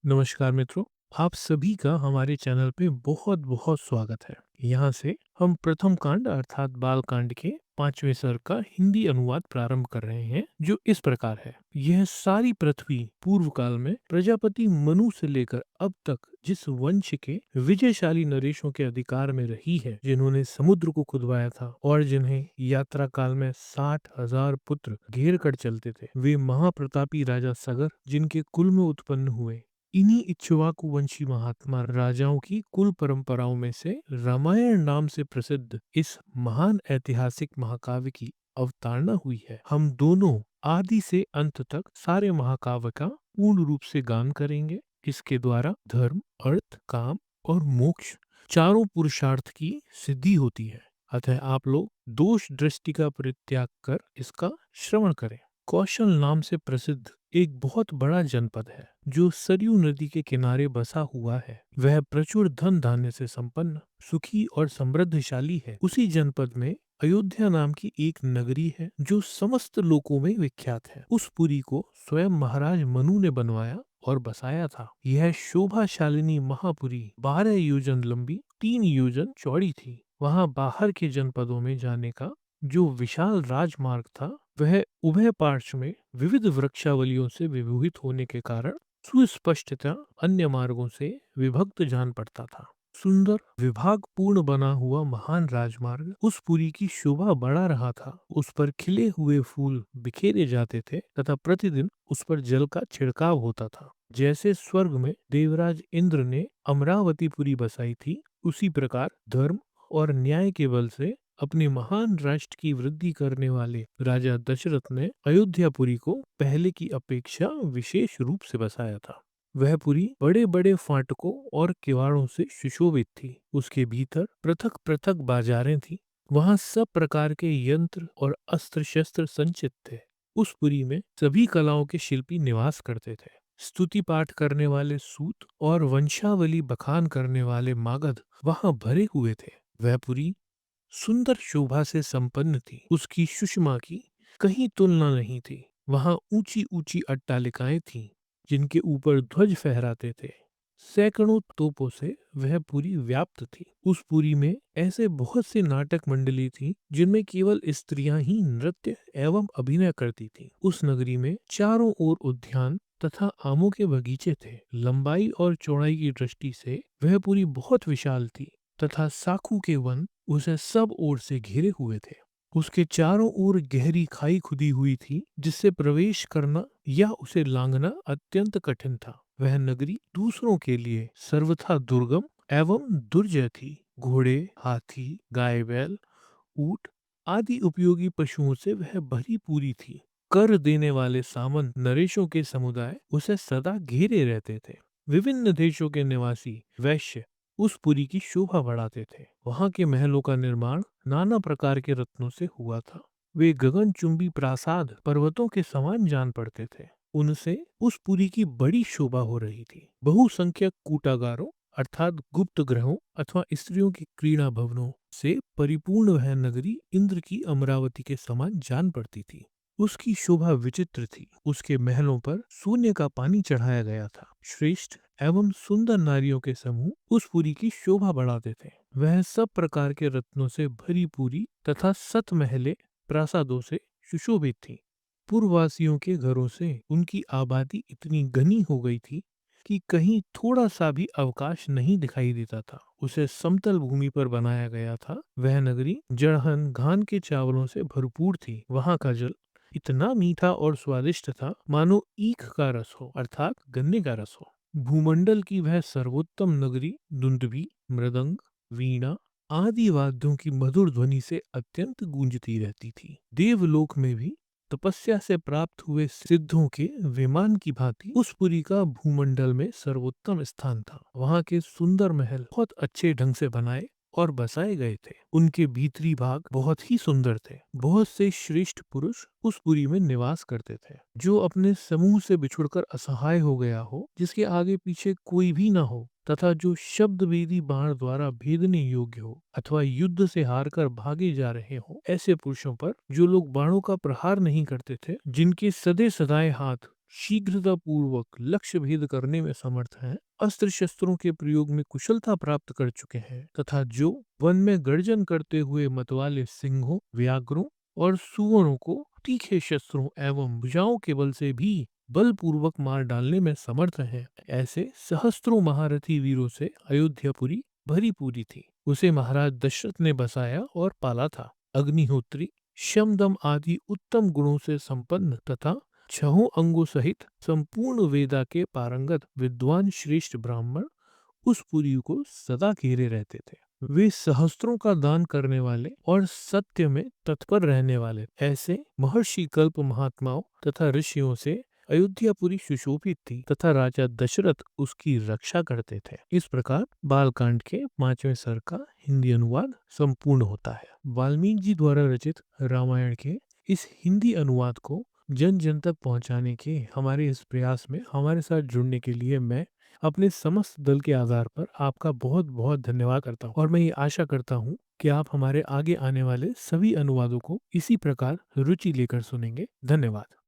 नमस्कार मित्रों, आप सभी का हमारे चैनल पे बहुत बहुत स्वागत है। यहाँ से हम प्रथम कांड अर्थात बाल कांड के 5वें सर्ग का हिंदी अनुवाद प्रारंभ कर रहे हैं, जो इस प्रकार है। यह सारी पृथ्वी पूर्व काल में प्रजापति मनु से लेकर अब तक जिस वंश के विजयशाली नरेशों के अधिकार में रही है, जिन्होंने समुद्र को खुदवाया था और जिन्हें यात्रा काल में 60,000 पुत्र घेर कर चलते थे, वे महाप्रतापी राजा सगर जिनके कुल में उत्पन्न हुए। इन्हीं इक्ष्वाकु वंशी महात्मा राजाओं की कुल परंपराओं में से रामायण नाम से प्रसिद्ध इस महान ऐतिहासिक महाकाव्य की अवतारणा हुई है। हम दोनों आदि से अंत तक सारे महाकाव्य का पूर्ण रूप से गान करेंगे। इसके द्वारा धर्म, अर्थ, काम और मोक्ष चारों पुरुषार्थ की सिद्धि होती है। अतः आप लोग दोष दृष्टि का परित्याग कर इसका श्रवण करें। कौशल नाम से प्रसिद्ध एक बहुत बड़ा जनपद है, जो सरयू नदी के किनारे बसा हुआ है। वह प्रचुर धन धान्य से संपन्न, सुखी और समृद्धशाली है। उसी जनपद में अयोध्या नाम की एक नगरी है, जो समस्त लोकों में विख्यात है। उस पुरी को स्वयं महाराज मनु ने बनवाया और बसाया था। यह शोभाशालिनी महापुरी 12 योजन लंबी, 3 योजन चौड़ी थी। वहाँ बाहर के जनपदों में जाने का जो विशाल राजमार्ग था, वह उभय पार्श्व में विविध वृक्षावलियों से विभूषित होने के कारण सुस्पष्टता अन्य मार्गों से विभक्त जान पड़ता था। सुंदर विभाग पूर्ण बना हुआ महान राजमार्ग उस पुरी की शोभा बढ़ा रहा था। उस पर खिले हुए फूल बिखेरे जाते थे तथा प्रतिदिन उस पर जल का छिड़काव होता था। जैसे स्वर्ग में देवराज इंद्र ने अमरावतीपुरी बसाई थी, उसी प्रकार धर्म और न्याय के बल से अपने महान राष्ट्र की वृद्धि करने वाले राजा दशरथ ने अयोध्यापुरी को पहले की अपेक्षा विशेष रूप से बसाया था। वह पुरी बड़े बड़े फाटकों और किवाड़ों से सुशोभित थी। उसके भीतर पृथक पृथक बाजारें थी। वहाँ सब प्रकार के यंत्र और अस्त्र शस्त्र संचित थे। उस पुरी में सभी कलाओं के शिल्पी निवास करते थे। स्तुति पाठ करने वाले सूत और वंशावली बखान करने वाले मागध वहाँ भरे हुए थे। वह पुरी सुंदर शोभा से संपन्न थी। उसकी सुषमा की कहीं तुलना नहीं थी। वहां ऊंची ऊंची अट्टालिकाएं थीं, जिनके ऊपर ध्वज फहराते थे। सैकड़ों तोपों से वह पुरी व्याप्त थी। उस पुरी में ऐसे बहुत से नाटक मंडली थी, जिनमें केवल स्त्रियां ही नृत्य एवं अभिनय करती थीं। उस नगरी में चारों ओर उद्यान तथा आमों के बगीचे थे। लंबाई और चौड़ाई की दृष्टि से वह पुरी बहुत विशाल थी तथा साखू के वन उसे सब ओर से घिरे हुए थे। उसके चारों ओर गहरी खाई खुदी हुई थी, जिससे प्रवेश करना या उसे लांघना अत्यंत कठिन था। वह नगरी दूसरों के लिए सर्वथा दुर्गम एवं दुर्जय थी। घोड़े, हाथी, गाय बैल, ऊंट आदि उपयोगी पशुओं से वह भरी पूरी थी। कर देने वाले सामंत नरेशों के समुदाय उसे सदा घेरे रहते थे। विभिन्न देशों के निवासी वैश्य उस पुरी की शोभा बढ़ाते थे। वहां के महलों का निर्माण नाना प्रकार के रत्नों से हुआ था। वे गगनचुंबी प्रासाद पर्वतों के समान जान पड़ते थे। उनसे उस पुरी की बड़ी शोभा हो रही थी। बहुसंख्यक कूटागारों अर्थात गुप्त ग्रहों अथवा स्त्रियों की क्रीड़ा भवनों से परिपूर्ण वह नगरी इंद्र की अमरावती के समान जान पड़ती थी। उसकी शोभा विचित्र थी। उसके महलों पर सोने का पानी चढ़ाया गया था। श्रेष्ठ एवं सुंदर नारियों के समूह उस पुरी की शोभा बढ़ाते थे। वह सब प्रकार के रत्नों से भरी पूरी तथा सत महले प्रासादों से सुशोभित थी। पूर्ववासियों के घरों से उनकी आबादी इतनी घनी हो गई थी कि कहीं थोड़ा सा भी अवकाश नहीं दिखाई देता था। उसे समतल भूमि पर बनाया गया था। वह नगरी जड़हन घान के चावलों से भरपूर थी। वहां का जल इतना मीठा और स्वादिष्ट था, मानो ईख का रस हो अर्थात गन्ने का रस हो। भूमंडल की वह सर्वोत्तम नगरी दुंदुभी, मृदंग, वीणा आदि वाद्यों की मधुर ध्वनि से अत्यंत गूंजती रहती थी। देवलोक में भी तपस्या से प्राप्त हुए सिद्धों के विमान की भांति उस पुरी का भूमंडल में सर्वोत्तम स्थान था। वहां के सुंदर महल बहुत अच्छे ढंग से बनाए और बसाए गए थे। उनके भीतरी भाग बहुत ही सुंदर थे। बहुत से श्रेष्ठ पुरुष उस पुरी में निवास करते थे। जो अपने समूह से बिछुड़कर असहाय हो गया हो, जिसके आगे पीछे कोई भी न हो तथा जो शब्द वेदी बाण द्वारा भेदने योग्य हो अथवा युद्ध से हारकर भागे जा रहे हो, ऐसे पुरुषों पर जो लोग बाणों का प्रहार नहीं करते थे, जिनके सदे सदाए हाथ शीघ्रता पूर्वक लक्ष्य भेद करने में समर्थ हैं, अस्त्र शस्त्रों के प्रयोग में कुशलता प्राप्त कर चुके हैं तथा जो वन में गर्जन करते हुए मतवाले सिंहों, व्याघ्रों और सुअरों को तीखे शस्त्रों एवं भुजाओं के बल से भी बलपूर्वक मार डालने में समर्थ हैं। ऐसे सहस्त्रों महारथी वीरों से अयोध्यापुरी भरी पूरी थी। उसे महाराज दशरथ ने बसाया और पाला था। अग्निहोत्री, शमदम आदि उत्तम गुणों से संपन्न तथा छहों अंगों सहित संपूर्ण वेदा के पारंगत विद्वान श्रेष्ठ ब्राह्मण उस पुरी को सदा घेरे रहते थे। वे सहस्त्रों का दान करने वाले और सत्य में तत्पर रहने वाले ऐसे महर्षि कल्प महात्माओं तथा ऋषियों से अयोध्यापुरी सुशोभित थी तथा राजा दशरथ उसकी रक्षा करते थे। इस प्रकार बालकांड के 5वें सर्ग का हिंदी अनुवाद संपूर्ण होता है। वाल्मीकि जी द्वारा रचित रामायण के इस हिंदी अनुवाद को जन जन तक पहुंचाने के हमारे इस प्रयास में हमारे साथ जुड़ने के लिए मैं अपने समस्त दल के आधार पर आपका बहुत बहुत धन्यवाद करता हूँ और मैं ये आशा करता हूँ कि आप हमारे आगे आने वाले सभी अनुवादों को इसी प्रकार रुचि लेकर सुनेंगे। धन्यवाद।